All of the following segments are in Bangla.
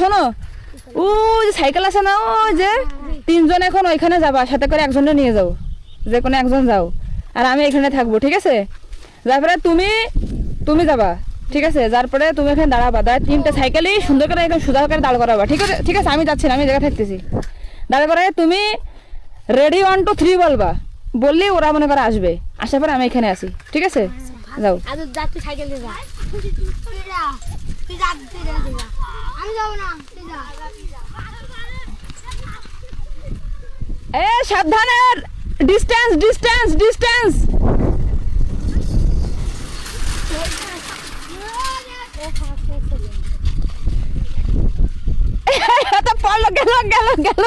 শোনো, ও যে সাইকেল আছে না, ও যে তিনজন এখন ওইখানে যাবা, সাথে করে একজনে নিয়ে যাও, যে কোনো একজন যাও, আর আমি এখানে থাকবো, ঠিক আছে? তারপরে তুমি যাবা, ঠিক আছে? তারপরে তুমি এখানে দাঁড়াবা, তিনটা সাইকেলই সুন্দর করে একদম সোজা করে দাঁড় করাবা, ঠিক আছে? ঠিক আছে, আমি যাচ্ছি না, আমি জায়গায় থাকতেছি। দাঁড় করে তুমি রেডি 1 2 3 বলবা, বললেই ওরা মনে করে আসবে, আসার পরে আমি এখানে আসি, ঠিক আছে? যাও। এ সাবধানে, ডিস্টেন্স ডিস্টেন্স ডিস্টেন্স। পড়লো, গেল গেল গেল।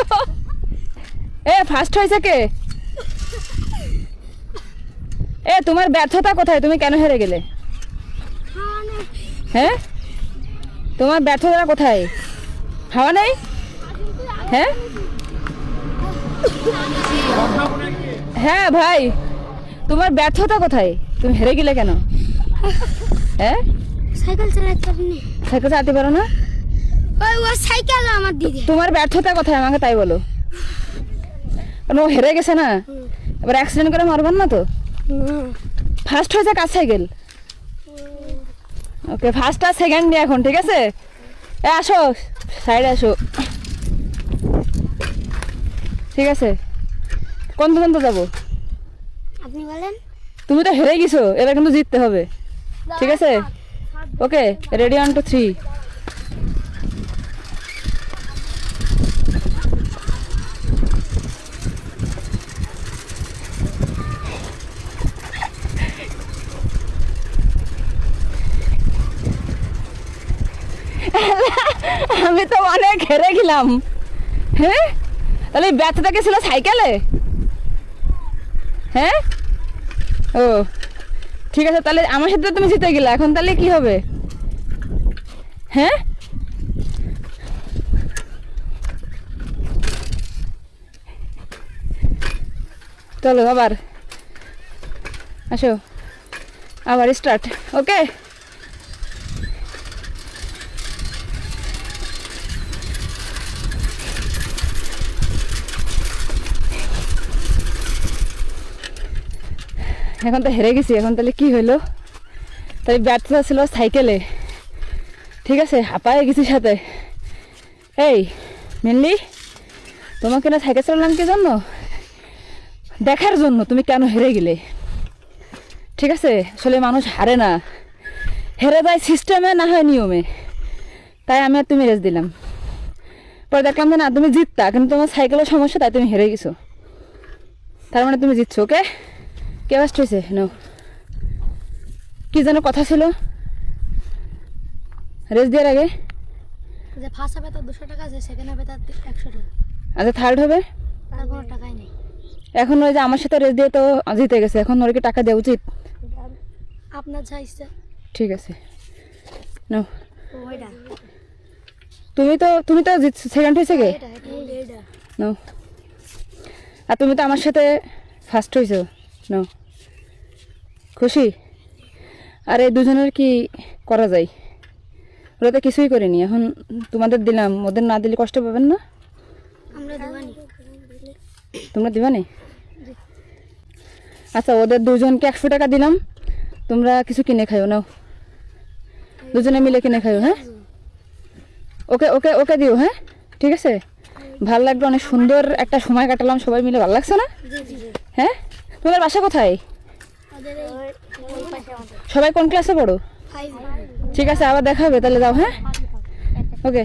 এ ফার্স্ট হয়েছে কে? এ তোমার ব্যর্থতা কোথায়? তুমি কেন হেরে গেলে? হ্যাঁ, তোমার ব্যর্থতা কোথায়? হাওয়া নেই? হ্যাঁ হ্যাঁ ভাই, তোমার ব্যর্থতা কোথায়? তুমি হেরে গেলে কেন? হ্যাঁ, সাইকেল চালাতে পারি না। সাইকেল চালাতে পারো না? ও সাইকেল আমার দিদি। তোমার ব্যর্থতা কোথায় আমাকে তাই বলো। কারণ ও হেরে গেছে না, এবার অ্যাক্সিডেন্ট করে মারবেন না তো। ফার্স্ট হয়েছে কার সাইকেল? ওকে, ফার্স্ট আর সেকেন্ড নিয়ে এখন, ঠিক আছে? এ আসো, সাইডে আসো, ঠিক আছে? কোন পর্যন্ত যাবো? আপনি বলেন। তুমি তো হেরে গেছো, এবার কিন্তু জিততে হবে, ঠিক আছে? ওকে, রেডি 1 2 3। আমি তো অনেক হেরে গেলাম। হ্যাঁ, তাহলে ব্যর্থতা কে ছিল সাইকেলে? হ্যাঁ, ও ঠিক আছে, তাহলে আমার সাথে তুমি জিতে গেলে, এখন তাহলে কি হবে? হ্যাঁ, চলো আবার আসো, আবার স্টার্ট। ওকে, এখন তো হেরে গেছি, এখন তাহলে কি হইলো? তাই ব্যর্থতা ছিল সাইকেলে, ঠিক আছে? হাঁপায়ে গেছি সাথে। এই মেনলি তোমাকে না সাইকেল চালালাম কি জন্য? দেখার জন্য তুমি কেন হেরে গেলে, ঠিক আছে? আসলে মানুষ হারে না, হেরে যায় সিস্টেমে, না হয় নিয়মে। তাই আমি আর তুমি রেস দিলাম, পরে দেখলাম যে না তুমি জিততা, কিন্তু তোমার সাইকেলের সমস্যা, তাই তুমি হেরে গেছো। তার মানে তুমি জিতছো। ওকে, কে ফার্স্ট হয়েছে? নো, কি যেন কথা ছিল রেস দেওয়ার আগে? যে ফার্স্ট হবে তার 200 টাকা আছে, সেকেন্ড হবে তার 100 টাকা। আচ্ছা, থার্ড হবে? তার কোনো টাকাই নেই। এখন ওই যে আমার সাথে রেস দিয়ে তো জিতে গেছে, এখন ওর কি টাকা দেওয়া উচিত? আপনার যা ইচ্ছা। ঠিক আছে, নো। ওইটা তুমি তো সেকেন্ড হয়েছে গে? এটা নো, আর তুমি তো আমার সাথে ফার্স্ট হয়েছো। নো, খুশি? আর এই দুজনের কি করা যায়? ওরা তো কিছুই করেনি, এখন তোমাদের দিলাম, ওদের না দিলে কষ্ট পাবেন না? আমরা দিবানি। তোমরা দিবানি? আচ্ছা, ওদের দুজনকে 100 টাকা দিলাম, তোমরা কিছু কিনে খাইও। নাও, দুজনে মিলে কিনে খাইও। হ্যাঁ, ওকে ওকে ওকে দিও। হ্যাঁ, ঠিক আছে, ভাল লাগলো, অনেক সুন্দর একটা সময় কাটালাম সবাই মিলে, ভালো লাগছে না? হ্যাঁ, তোমাদের বাসা কোথায়? সবাই কোন ক্লাসে পড়ো? ঠিক আছে, আবার দেখা হবে তাহলে, যাও। হ্যাঁ, ওকে।